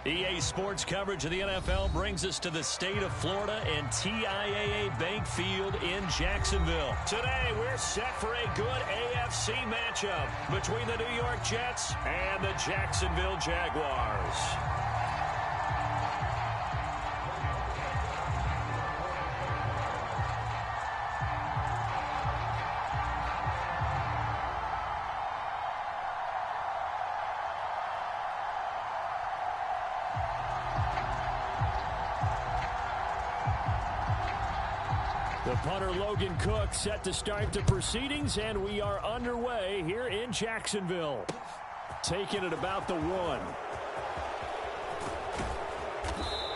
EA Sports coverage of the NFL brings us to the state of Florida and TIAA Bank Field in Jacksonville. Today, we're set for a good AFC matchup between the New York Jets and the Jacksonville Jaguars. The punter Logan Cook set to start the proceedings, and we are underway here in Jacksonville. Taking it about the 1.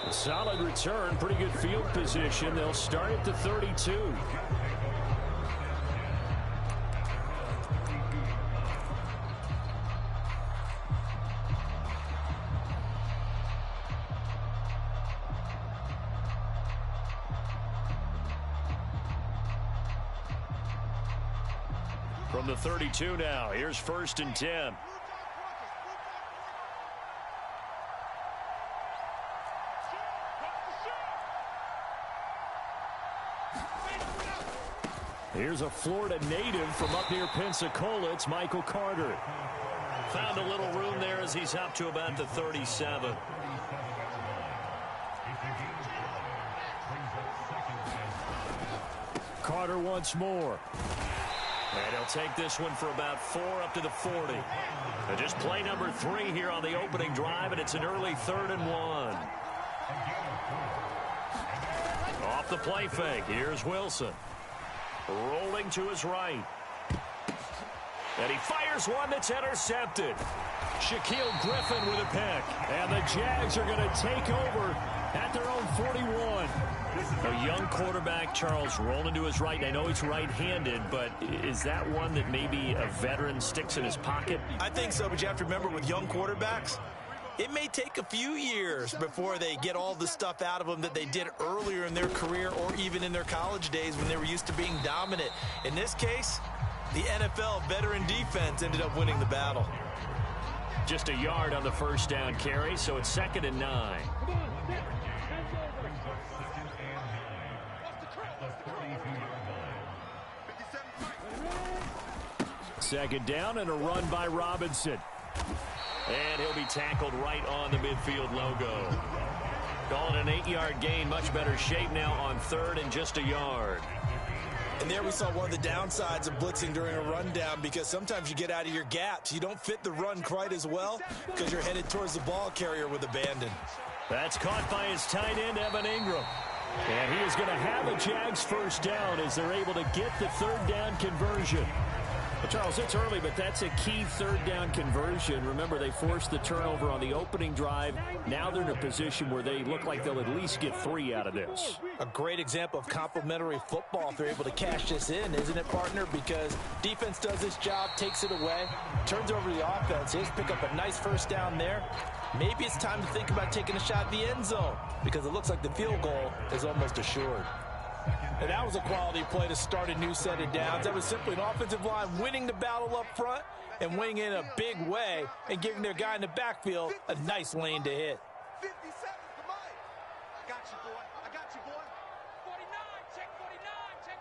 A solid return, pretty good field position. They'll start at the 32. From the 32 now, here's 1st and 10. Here's a Florida native from up near Pensacola. It's Michael Carter. Found a little room there as he's up to about the 37. Carter once more. And he'll take this one for about 4 up to the 40. Just play number 3 here on the opening drive, and it's an early 3rd and 1. Off the play fake, here's Wilson. Rolling to his right. And he fires one that's intercepted. Shaquille Griffin with a pick. And the Jags are going to take over at their own 41. A young quarterback, Charles, rolling to his right. I know he's right-handed, but is that one that maybe a veteran sticks in his pocket? I think so, but you have to remember with young quarterbacks, it may take a few years before they get all the stuff out of them that they did earlier in their career or even in their college days when they were used to being dominant. In this case, the NFL veteran defense ended up winning the battle. Just a yard on the first down carry, so it's 2nd and 9. Second down and a run by Robinson. And he'll be tackled right on the midfield logo. Call it an 8-yard gain. Much better shape now on 3rd and just a yard. And there we saw one of the downsides of blitzing during a rundown, because sometimes you get out of your gaps. You don't fit the run quite as well because you're headed towards the ball carrier with abandon. That's caught by his tight end, Evan Ingram. And he is going to have a Jags first down as they're able to get the 3rd down conversion. Well, Charles, it's early, but that's a key 3rd down conversion. Remember, they forced the turnover on the opening drive. Now they're in a position where they look like they'll at least get 3 out of this. A great example of complementary football if they're able to cash this in, isn't it, partner? Because defense does its job, takes it away, turns over the offense. Here's pick up a nice first down there. Maybe it's time to think about taking a shot at the end zone, because it looks like the field goal is almost assured. And that was a quality play to start a new set of downs. That was simply an offensive line winning the battle up front and winning in a big way and giving their guy in the backfield a nice lane to hit. 50 seconds to Mike. I got you, boy. I got you, boy. 49. Check 49. Check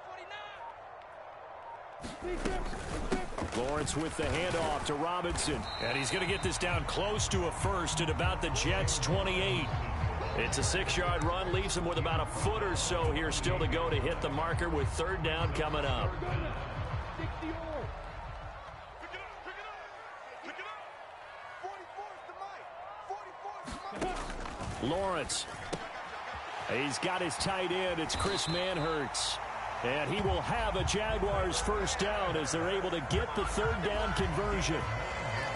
49. Lawrence with the handoff to Robinson. And he's going to get this down close to a first at about the Jets' 28. It's a 6-yard run, leaves him with about a foot or so here still to go to hit the marker with 3rd down coming up. Lawrence. He's got his tight end. It's Chris Manhertz. And he will have a Jaguars first down as they're able to get the 3rd down conversion.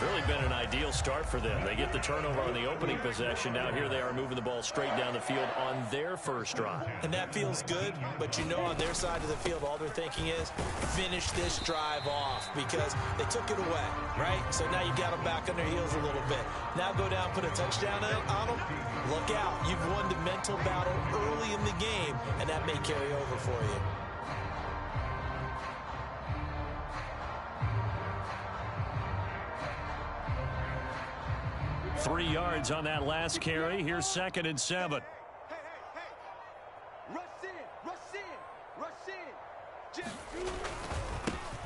Really been an ideal start for them. They get the turnover on the opening possession. Now here they are moving the ball straight down the field on their first drive. And that feels good, but you know on their side of the field all they're thinking is finish this drive off, because they took it away, right? So now you got them back on their heels a little bit. Now go down, put a touchdown on them. Look out. You've won the mental battle early in the game, and that may carry over for you. 3 yards on that last carry. Here's 2nd and 7. Hey. Rush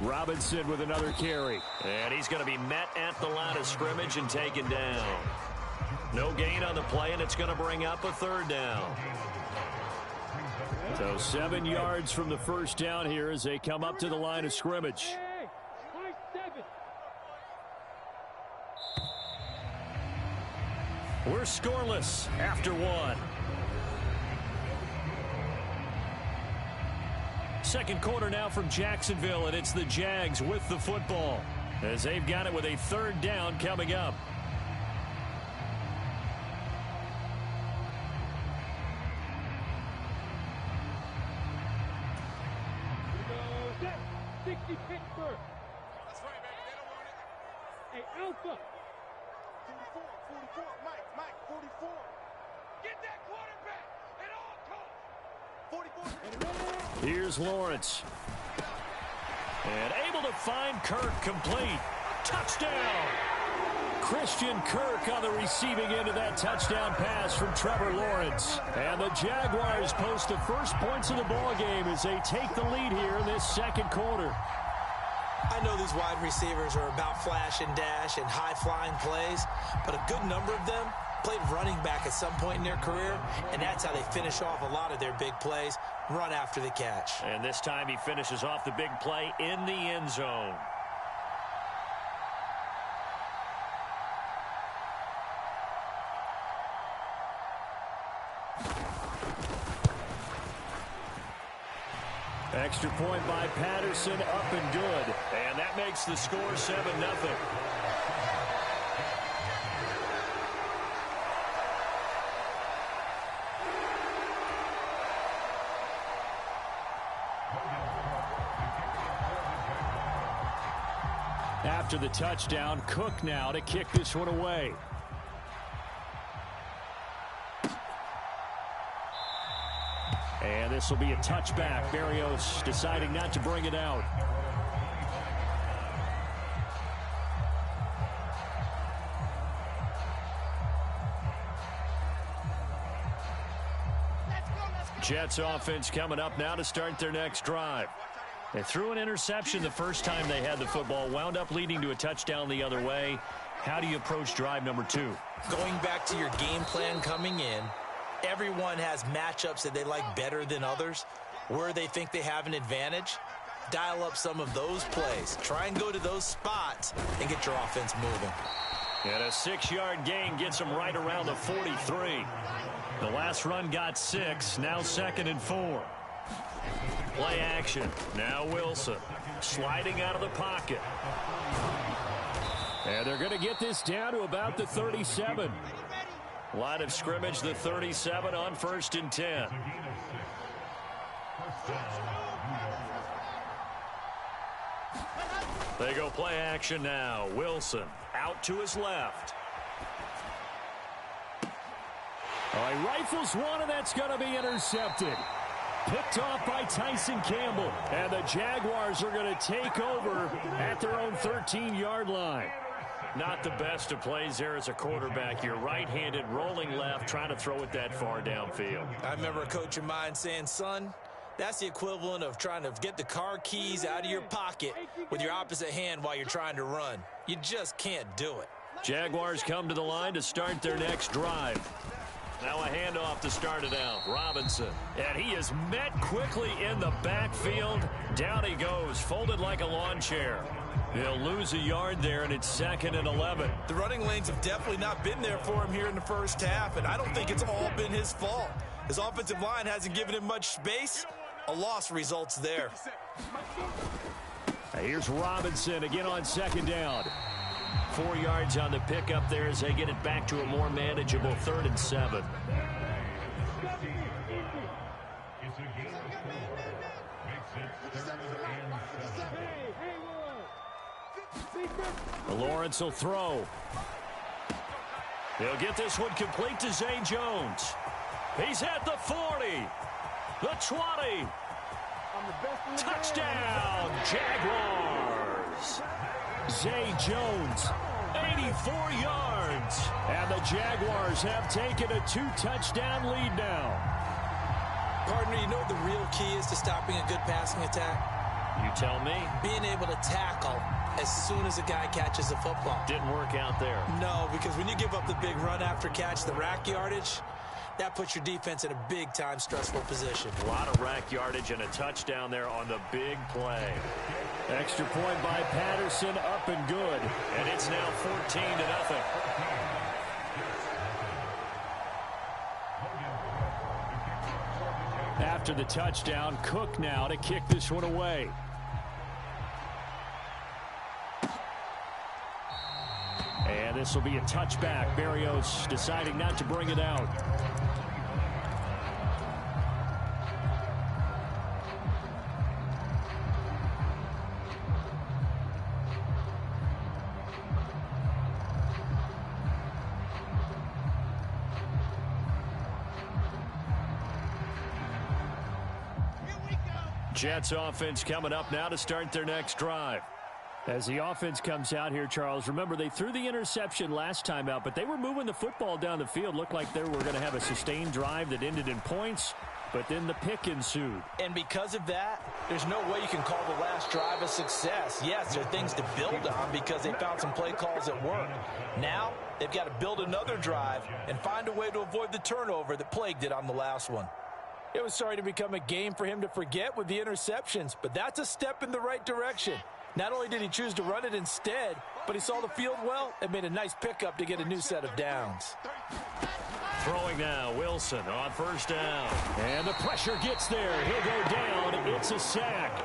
in. Robinson with another carry. And he's going to be met at the line of scrimmage and taken down. No gain on the play, and it's going to bring up a 3rd down. So 7 yards from the first down here as they come up to the line of scrimmage. We're scoreless after 1. Second quarter now from Jacksonville, and it's the Jags with the football as they've got it with a 3rd down coming up. That's right, baby. They don't want it. Hey, Alpha. 44. Mike, 44. Get that quarterback at all costs. 44. Here's Lawrence. And able to find Kirk complete. Touchdown! Christian Kirk on the receiving end of that touchdown pass from Trevor Lawrence. And the Jaguars post the first points of the ball game as they take the lead here in this second quarter. I know these wide receivers are about flash and dash and high-flying plays, but a good number of them played running back at some point in their career, and that's how they finish off a lot of their big plays, run after the catch. And this time he finishes off the big play in the end zone. Extra point by Patterson, up and good. And that makes the score 7-0. After the touchdown, Cook now to kick this one away. And this will be a touchback. Berrios deciding not to bring it out. Jets offense coming up now to start their next drive. They threw an interception the first time they had the football, wound up leading to a touchdown the other way. How do you approach drive number 2? Going back to your game plan coming in, everyone has matchups that they like better than others. Where they think they have an advantage, dial up some of those plays. Try and go to those spots and get your offense moving. And a 6-yard gain gets them right around the 43. The last run got 6, now 2nd and 4. Play action. Now Wilson sliding out of the pocket. And they're going to get this down to about the 37. Line of scrimmage, the 37 on 1st and 10. They go play action now. Wilson out to his left. Oh, he rifles one, and that's going to be intercepted. Picked off by Tyson Campbell. And the Jaguars are going to take over at their own 13-yard line. Not the best of plays there as a quarterback. You're right-handed, rolling left, trying to throw it that far downfield. I remember a coach of mine saying, son, that's the equivalent of trying to get the car keys out of your pocket with your opposite hand while you're trying to run. You just can't do it. Jaguars come to the line to start their next drive. Now a handoff to start it out. Robinson. And he is met quickly in the backfield. Down he goes, folded like a lawn chair. They'll lose a yard there, and it's 2nd and 11. The running lanes have definitely not been there for him here in the first half, and I don't think it's all been his fault. His offensive line hasn't given him much space. A loss results there. Here's Robinson again on 2nd down. 4 yards on the pickup there as they get it back to a more manageable 3rd and 7. Lawrence will throw. He'll get this one complete to Zay Jones. He's at the 40, the 20. Touchdown, Jaguars. Zay Jones 84 yards. And the Jaguars have taken a 2-touchdown lead now. Partner, you know what the real key is to stopping a good passing attack? You tell me. Being able to tackle as soon as a guy catches a football. Didn't work out there. No, because when you give up the big run after catch, the rack yardage, that puts your defense in a big-time stressful position. A lot of rack yardage and a touchdown there on the big play. Extra point by Patterson, up and good. And it's now 14-0. After the touchdown, Cook now to kick this one away. And this will be a touchback. Berrios deciding not to bring it out. Jets offense coming up now to start their next drive. As the offense comes out here, Charles, remember they threw the interception last time out, but they were moving the football down the field. Looked like they were going to have a sustained drive that ended in points, but then the pick ensued. And because of that, there's no way you can call the last drive a success. Yes, there are things to build on because they found some play calls that work. Now, they've got to build another drive and find a way to avoid the turnover that plagued it on the last one. It was starting to become a game for him to forget with the interceptions, but that's a step in the right direction. Not only did he choose to run it instead, but he saw the field well and made a nice pickup to get a new set of downs. Throwing now, Wilson on first down. And the pressure gets there. He'll go down. It's a sack.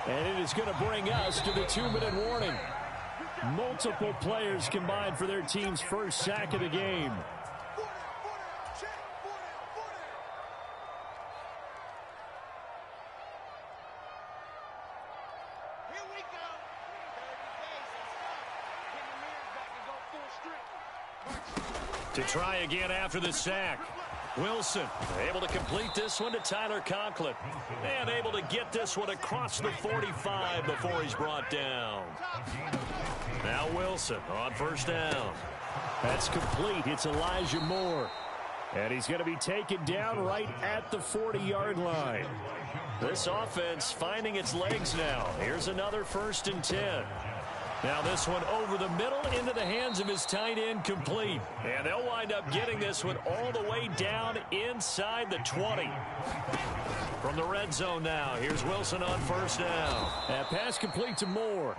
And it is going to bring us to the 2-minute warning. Multiple players combined for their team's first sack of the game. To try again after the sack. Wilson able to complete this one to Tyler Conklin. And able to get this one across the 45 before he's brought down. Now Wilson on first down. That's complete. It's Elijah Moore. And he's going to be taken down right at the 40-yard line. This offense finding its legs now. Here's another 1st and 10. Now this one over the middle into the hands of his tight end, complete. And they'll wind up getting this one all the way down inside the 20. From the red zone now, here's Wilson on first down. And pass complete to Moore.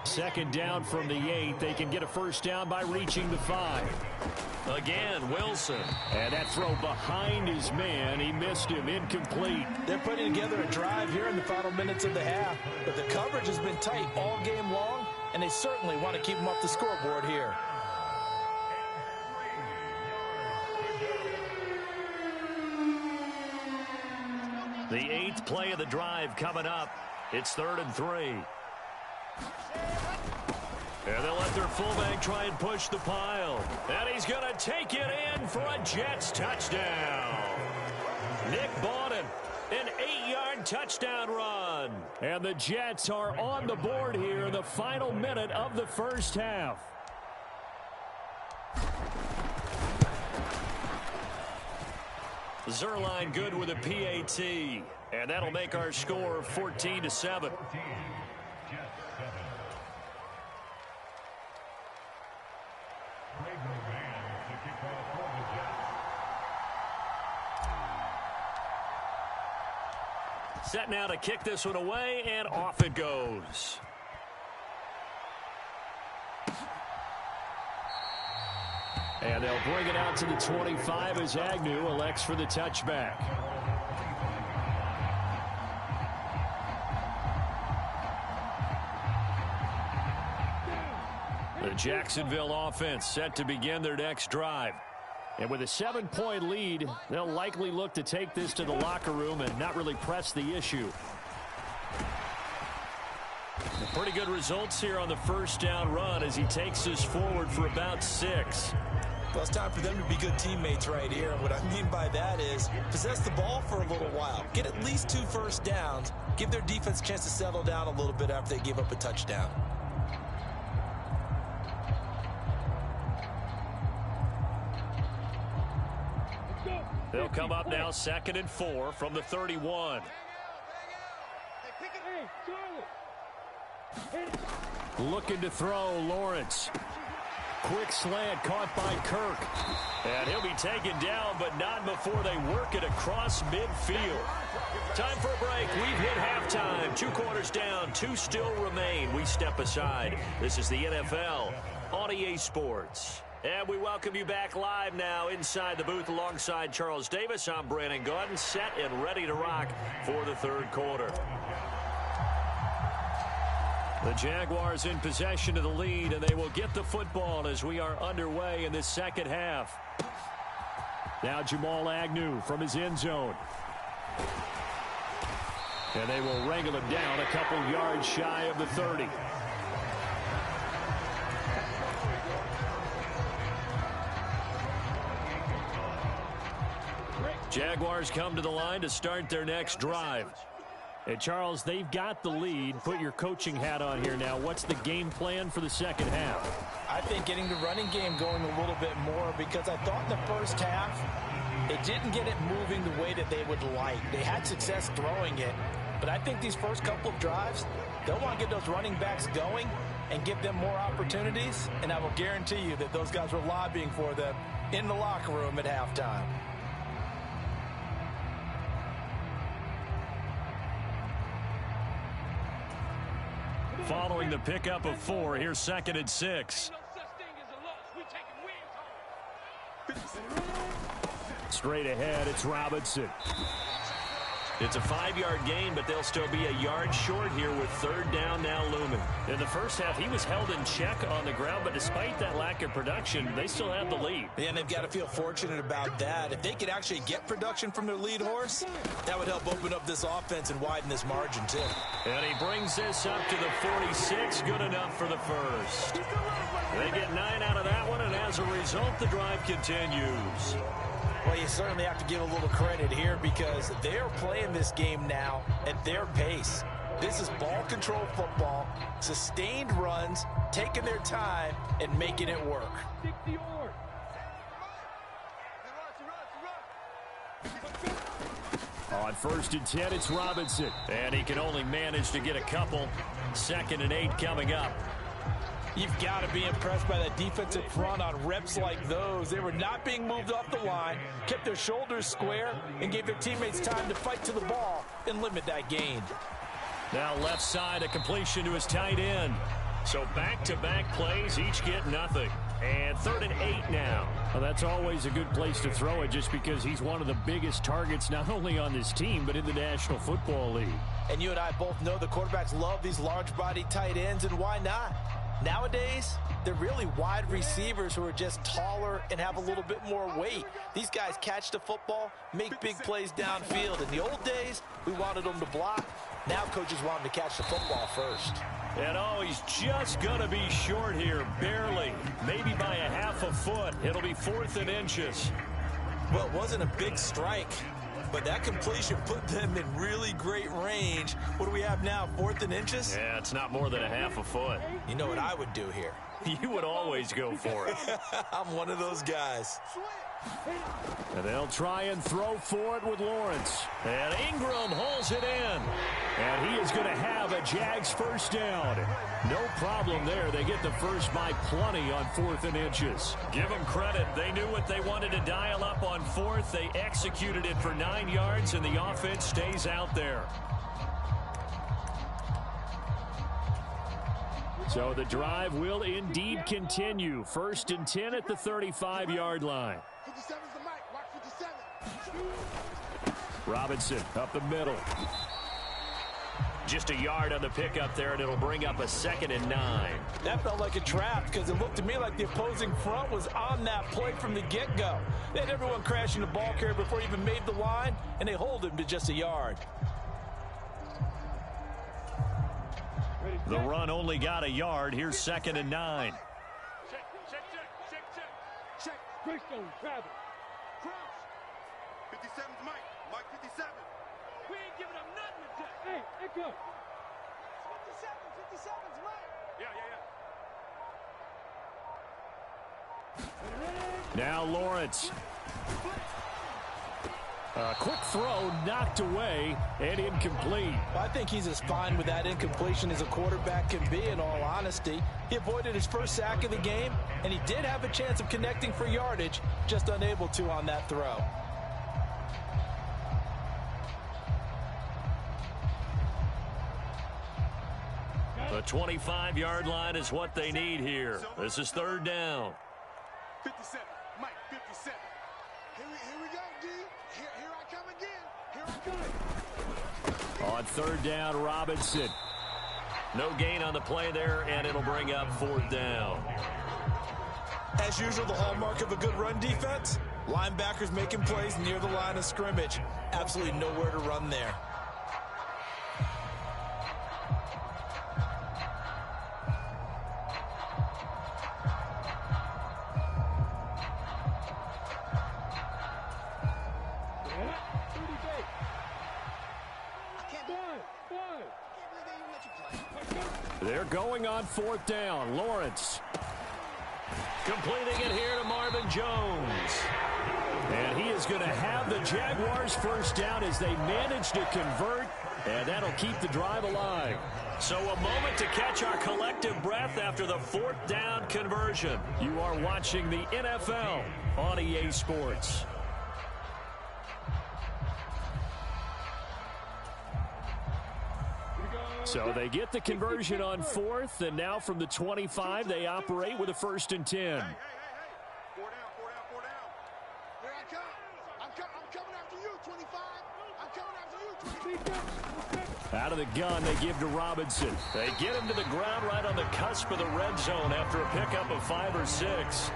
2nd down from the 8. They can get a first down by reaching the 5. Again, Wilson. And that throw behind his man. He missed him. Incomplete. They're putting together a drive here in the final minutes of the half. But the coverage has been tight all game long, and they certainly want to keep them off the scoreboard here. The 8th play of the drive coming up. It's 3rd and 3. And they'll let their fullback try and push the pile. And he's going to take it in for a Jets touchdown. Nick Bawden, an 8-yard touchdown run. And the Jets are on the board here in the final minute of the first half. Zerline good with a PAT. And that'll make our score 14-7. Set now to kick this one away, and off it goes. And they'll bring it out to the 25 as Agnew elects for the touchback. The Jacksonville offense set to begin their next drive. And with a 7-point lead, they'll likely look to take this to the locker room and not really press the issue. Pretty good results here on the first down run as he takes this forward for about 6. Well, it's time for them to be good teammates right here. And what I mean by that is possess the ball for a little while. Get at least 2 first downs. Give their defense a chance to settle down a little bit after they give up a touchdown. They'll come up now 2nd and 4 from the 31. Looking to throw, Lawrence. Quick slant caught by Kirk. And he'll be taken down, but not before they work it across midfield. Time for a break. We've hit halftime. 2 quarters down, 2 still remain. We step aside. This is the NFL on EA Sports. And we welcome you back live now inside the booth alongside Charles Davis. I'm BrianAkaDaddyB, set and ready to rock for the 3rd quarter. The Jaguars in possession of the lead, and they will get the football as we are underway in this 2nd half. Now Jamal Agnew from his end zone. And they will wrangle him down a couple yards shy of the 30. Jaguars come to the line to start their next drive. And Charles, they've got the lead. Put your coaching hat on here now. What's the game plan for the 2nd half? I think getting the running game going a little bit more, because I thought in the first half they didn't get it moving the way that they would like. They had success throwing it, but I think these first couple of drives, they'll want to get those running backs going and give them more opportunities, and I will guarantee you that those guys were lobbying for them in the locker room at halftime. Following the pickup of 4, here's 2nd and 6. Straight ahead, it's Robinson. It's a 5-yard gain, but they'll still be a yard short here with 3rd down now looming. In the first half, he was held in check on the ground, but despite that lack of production, they still have the lead. Yeah, and they've got to feel fortunate about that. If they could actually get production from their lead horse, that would help open up this offense and widen this margin, too. And he brings this up to the 46, good enough for the first. They get 9 out of that one, and as a result, the drive continues. Well, you certainly have to give a little credit here because they're playing this game now at their pace. This is ball control football, sustained runs, taking their time, and making it work. On 1st and 10, it's Robinson. And he can only manage to get a couple. 2nd and 8 coming up. You've got to be impressed by that defensive front on reps like those. They were not being moved off the line, kept their shoulders square, and gave their teammates time to fight to the ball and limit that gain. Now left side, a completion to his tight end. So back-to-back plays, each get nothing. And 3rd and 8 now. Well, that's always a good place to throw it just because he's one of the biggest targets not only on this team but in the National Football League. And you and I both know the quarterbacks love these large-bodied tight ends, and why not? Nowadays, they're really wide receivers who are just taller and have a little bit more weight. These guys catch the football, make big plays downfield. In the old days, we wanted them to block. Now coaches want them to catch the football first. And oh, he's just going to be short here, barely. Maybe by a half a foot. It'll be 4th and inches. Well, it wasn't a big strike, but that completion put them in really great range. What do we have now, 4th and inches? Yeah, it's not more than a half a foot. You know what I would do here? You would always go for it. I'm one of those guys. And they'll try and throw for it with Lawrence. And Ingram hauls it in. And he is going to have a Jags first down. No problem there. They get the first by plenty on 4th and inches. Give them credit. They knew what they wanted to dial up on 4th. They executed it for 9 yards, and the offense stays out there. So the drive will indeed continue. 1st and 10 at the 35-yard line. 57's the mic. Watch 57. Robinson up the middle. Just a yard on the pickup there, and it'll bring up a 2nd and 9. That felt like a trap because it looked to me like the opposing front was on that play from the get-go. They had everyone crashing the ball carrier before he even made the line, and they hold him to just a yard. The run only got a yard. Here's 2nd and 9. Check. Greystone, grab it. Crouch. 57's Mike. Mike 57. We ain't giving him nothing to check. Hey, Echo. 57's Mike. Yeah. Now Lawrence. A quick throw knocked away and incomplete. I think he's as fine with that incompletion as a quarterback can be, in all honesty. He avoided his first sack of the game, and he did have a chance of connecting for yardage, just unable to on that throw. The 25-yard line is what they need here. This is third down. 57, Mike, 57. Here we go, D. Here I come again. Here I come. On third down, Robinson. No gain on the play there, and it'll bring up fourth down. As usual, the hallmark of a good run defense, linebackers making plays near the line of scrimmage. Absolutely nowhere to run there. They're going on fourth down. Lawrence completing it here to Marvin Jones. And he is going to have the Jaguars first down as they manage to convert, and that'll keep the drive alive. So a moment to catch our collective breath after the fourth down conversion. You are watching the NFL on EA Sports. So they get the conversion on fourth, and now from the 25, they operate with a 1st and 10. Hey. 4 down. Here I come. I'm coming after you, 25. I'm coming after you, 25. Out of the gun, they give to Robinson. They get him to the ground right on the cusp of the red zone after a pickup of 5 or 6.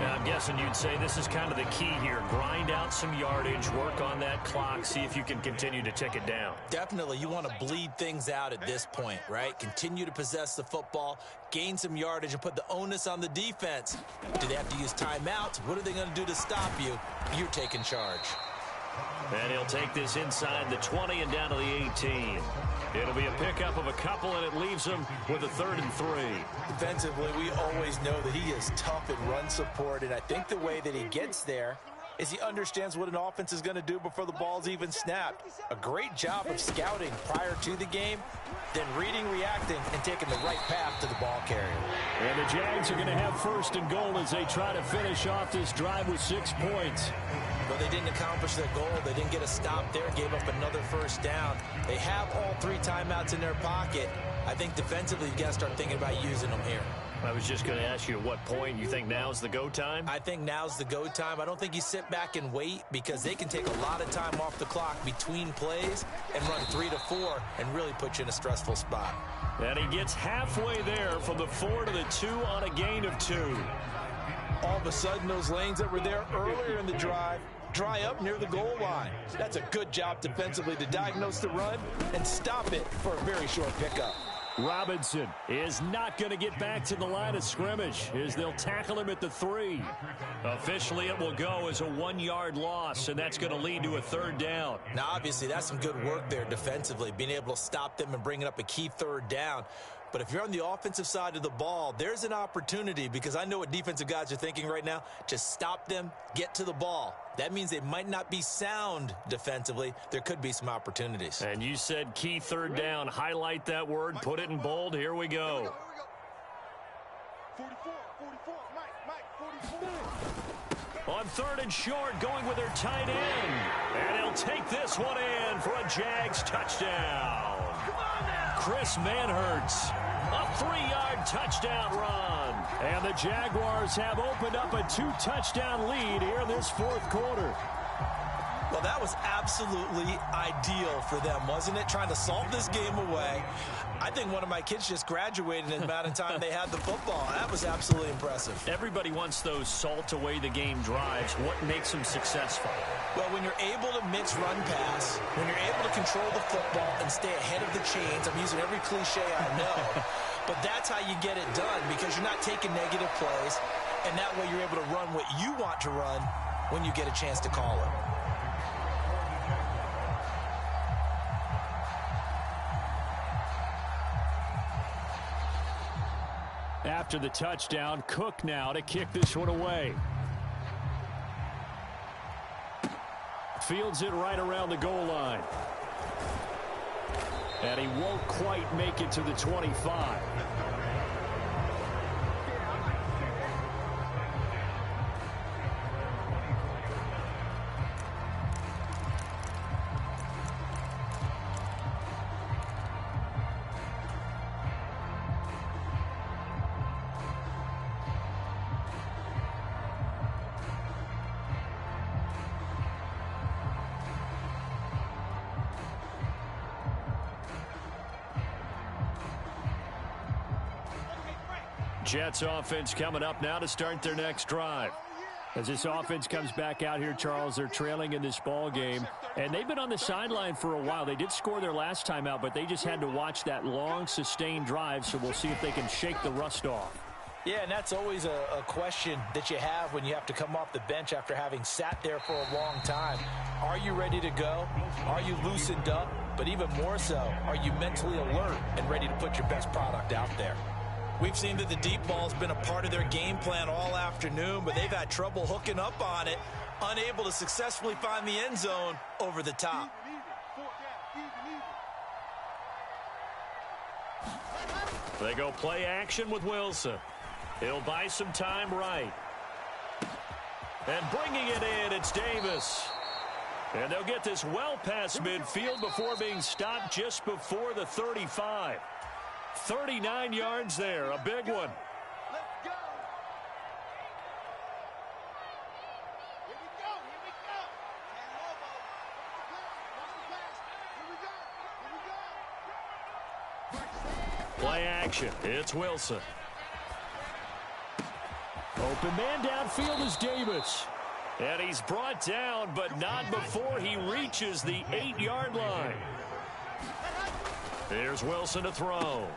Now, I'm guessing you'd say this is kind of the key here. Grind out some yardage, work on that clock, see if you can continue to tick it down. Definitely, you want to bleed things out at this point, right? Continue to possess the football, gain some yardage, and put the onus on the defense. Do they have to use timeouts? What are they going to do to stop you? You're taking charge. And he'll take this inside the 20 and down to the 18. It'll be a pickup of a couple, and it leaves them with a 3rd and 3. Defensively, we always know that he is tough in run support, and I think the way that he gets there is he understands what an offense is going to do before the ball's even snapped. A great job of scouting prior to the game, then reading, reacting, and taking the right path to the ball carrier. And the Jags are going to have 1st and goal as they try to finish off this drive with 6 points. But they didn't accomplish their goal. They didn't get a stop there, gave up another 1st down. They have all 3 timeouts in their pocket. I think defensively, you've got to start thinking about using them here. I was just going to ask you at what point you think now's the go time? I think now's the go time. I don't think you sit back and wait because they can take a lot of time off the clock between plays and run 3 to 4 and really put you in a stressful spot. And he gets halfway there from the 4 to the 2 on a gain of 2. All of a sudden, those lanes that were there earlier in the drive dry up near the goal line. That's a good job defensively to diagnose the run and stop it for a very short pickup. Robinson is not going to get back to the line of scrimmage as they'll tackle him at the 3. Officially, it will go as a 1-yard loss, and that's going to lead to a 3rd down. Now, obviously, that's some good work there defensively, being able to stop them and bringing up a key 3rd down. But if you're on the offensive side of the ball, there's an opportunity because I know what defensive guys are thinking right now. Just stop them, get to the ball. That means they might not be sound defensively. There could be some opportunities. And you said key 3rd down. Highlight that word, put it in bold. Here we go. 44, Mike, 44. On 3rd and short, going with their tight end. And he'll take this one in for a Jags touchdown. Chris Manhertz, a 3-yard touchdown run. And the Jaguars have opened up a 2-touchdown lead here in this 4th quarter. Well, that was absolutely ideal for them, wasn't it? Trying to salt this game away. I think one of my kids just graduated in the amount of time they had the football. That was absolutely impressive. Everybody wants those salt away the game drives. What makes them successful? Well, when you're able to mix run pass, when you're able to control the football and stay ahead of the chains, I'm using every cliche I know, but that's how you get it done because you're not taking negative plays, and that way you're able to run what you want to run when you get a chance to call it. After the touchdown, Cook now to kick this one away. Fields it right around the goal line. And he won't quite make it to the 25. Jets offense coming up now to start their next drive. As this offense comes back out here, Charles, they're trailing in this ball game, and they've been on the sideline for a while. They did score their last time out, but they just had to watch that long, sustained drive, so we'll see if they can shake the rust off. Yeah, and that's always a question that you have when you have to come off the bench after having sat there for a long time. Are you ready to go? Are you loosened up? But even more so, are you mentally alert and ready to put your best product out there? We've seen that the deep ball's been a part of their game plan all afternoon, but they've had trouble hooking up on it, unable to successfully find the end zone over the top. They go play action with Wilson. He'll buy some time right. And bringing it in, it's Davis. And they'll get this well past midfield before being stopped just before the 35. 39 yards there, a big one. Let's go. Here we go. Here we go. And Lobo. Here we go. Play action. It's Wilson. Open man downfield is Davis. And he's brought down, but not before he reaches the 8-yard line. Here's Wilson to throw.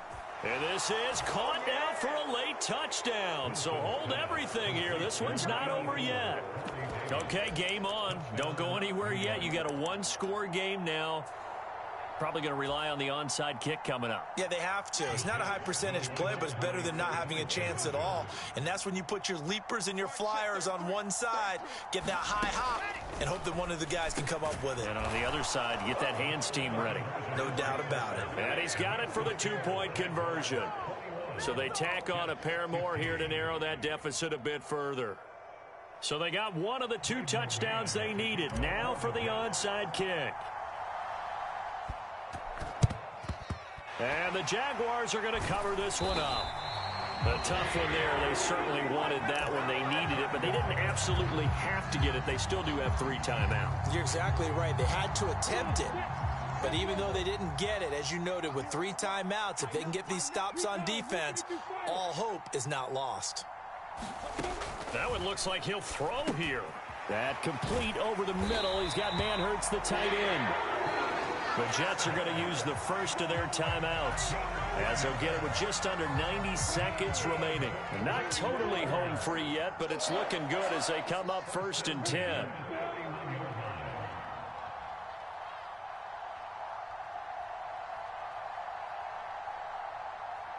And this is caught now for a late touchdown. So hold everything here. This one's not over yet. Okay, game on. Don't go anywhere yet. You got a one-score game now. Probably going to rely on the onside kick coming up. Yeah, they have to. It's not a high percentage play, but it's better than not having a chance at all. And that's when you put your leapers and your flyers on one side, get that high hop, and hope that one of the guys can come up with it. And on the other side, get that hands team ready. No doubt about it. And he's got it for the two-point conversion. So they tack on a pair more here to narrow that deficit a bit further. So they got one of the two touchdowns they needed. Now for the onside kick. And the Jaguars are going to cover this one up. A tough one there. They certainly wanted that one. They needed it, but they didn't absolutely have to get it. They still do have 3 timeouts. You're exactly right. They had to attempt it. But even though they didn't get it, as you noted, with 3 timeouts, if they can get these stops on defense, all hope is not lost. That one looks like he'll throw here. That complete over the middle. He's got Manhurts, the tight end. The Jets are going to use the first of their timeouts, as they'll get it with just under 90 seconds remaining. Not totally home free yet, but it's looking good as they come up 1st and 10.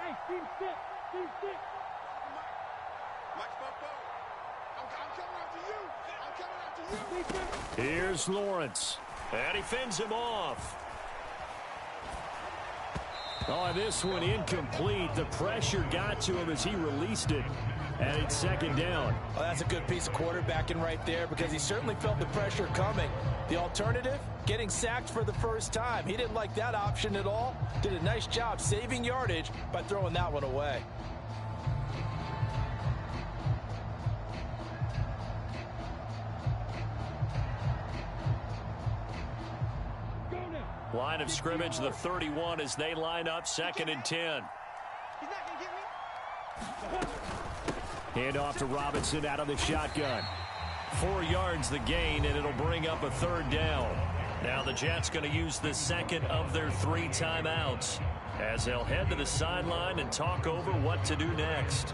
Hey, team stick. Team stick. Mike, I'm coming after you. I'm coming after you. Here's Lawrence. And he fends him off. Oh, this one incomplete. The pressure got to him as he released it. And it's 2nd down. Well, that's a good piece of quarterbacking right there because he certainly felt the pressure coming. The alternative, getting sacked for the first time. He didn't like that option at all. Did a nice job saving yardage by throwing that one away. Line of scrimmage, the 31 as they line up 2nd and 10. He's not going to get me. Hand off to Robinson out of the shotgun. 4 yards the gain, and it'll bring up a 3rd down. Now the Jets going to use the second of their 3 timeouts as they'll head to the sideline and talk over what to do next.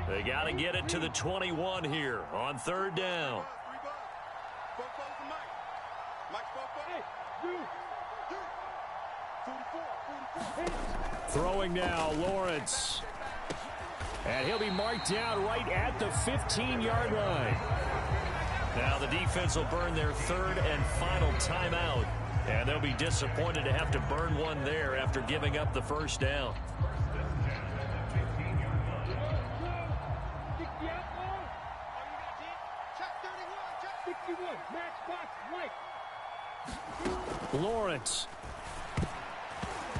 They got to get it to the 21 here on 3rd down. Throwing now, Lawrence. And he'll be marked down right at the 15-yard line. Now the defense will burn their third and final timeout, and they'll be disappointed to have to burn one there after giving up the first down. Lawrence.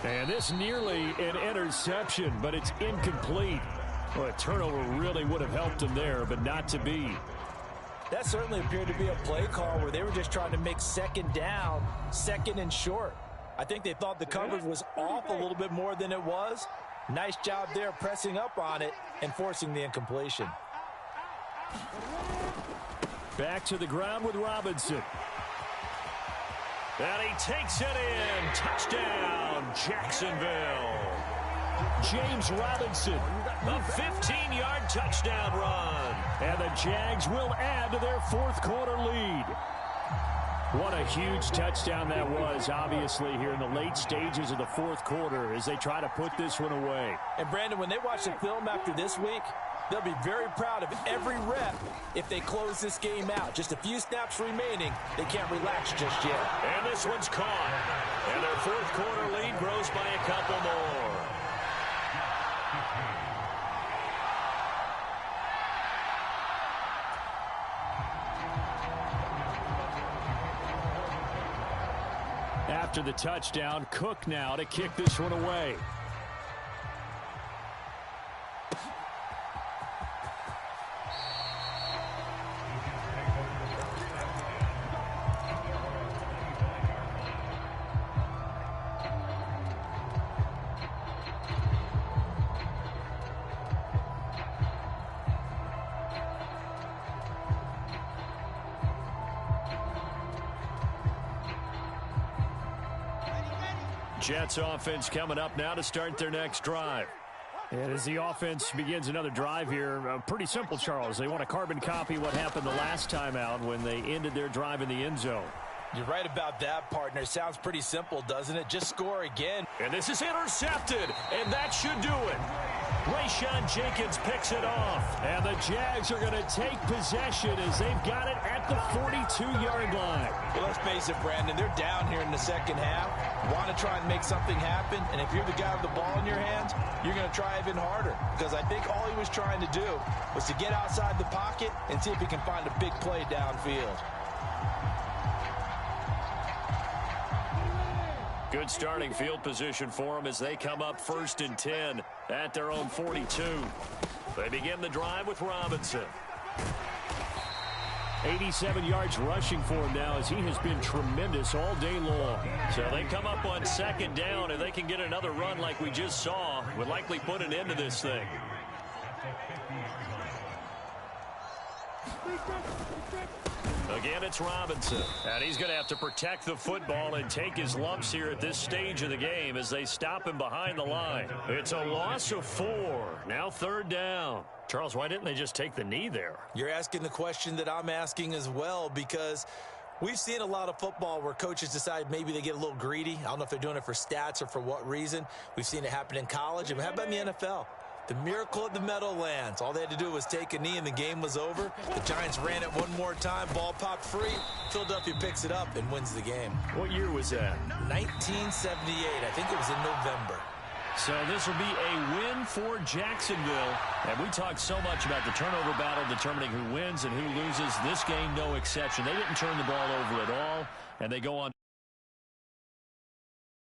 And this nearly an interception, but it's incomplete. Well, a turnover really would have helped him there, but not to be. That certainly appeared to be a play call where they were just trying to make second down, second and short. I think they thought the coverage was off a little bit more than it was. Nice job there pressing up on it and forcing the incompletion. Back to the ground with Robinson. And he takes it in. Touchdown, Jacksonville. James Robinson, a 15-yard touchdown run. And the Jags will add to their fourth quarter lead. What a huge touchdown that was, obviously, here in the late stages of the fourth quarter as they try to put this one away. And, Brandon, when they watch the film after this week, they'll be very proud of every rep if they close this game out. Just a few snaps remaining. They can't relax just yet. And this one's caught. And their fourth quarter lead grows by a couple more. After the touchdown, Cook now to kick this one away. Jets offense coming up now to start their next drive. And as the offense begins another drive here, pretty simple, Charles. They want to carbon copy what happened the last time out when they ended their drive in the end zone. You're right about that, partner. Sounds pretty simple, doesn't it? Just score again. And this is intercepted, and that should do it. Rayshon Jenkins picks it off, and the Jags are going to take possession as they've got it at the 42-yard line. Well, let's face it, Brandon, they're down here in the second half. Want to try and make something happen, and if you're the guy with the ball in your hands, you're going to try even harder, because I think all he was trying to do was to get outside the pocket and see if he can find a big play downfield. Good starting field position for them as they come up 1st and 10 at their own 42. They begin the drive with Robinson. 87 yards rushing for him now as he has been tremendous all day long. So they come up on 2nd down, and they can get another run like we just saw. Would likely put an end to this thing. Again, it's Robinson, and he's going to have to protect the football and take his lumps here at this stage of the game as they stop him behind the line. It's a loss of 4. Now 3rd down. Charles, why didn't they just take the knee there? You're asking the question that I'm asking as well, because we've seen a lot of football where coaches decide maybe they get a little greedy. I don't know if they're doing it for stats or for what reason. We've seen it happen in college. And how about in the NFL? The miracle of the Meadowlands. All they had to do was take a knee and the game was over. The Giants ran it one more time. Ball popped free. Philadelphia picks it up and wins the game. What year was that? 1978. I think it was in November. So this will be a win for Jacksonville. And we talked so much about the turnover battle determining who wins and who loses. This game, no exception. They didn't turn the ball over at all, and they go on.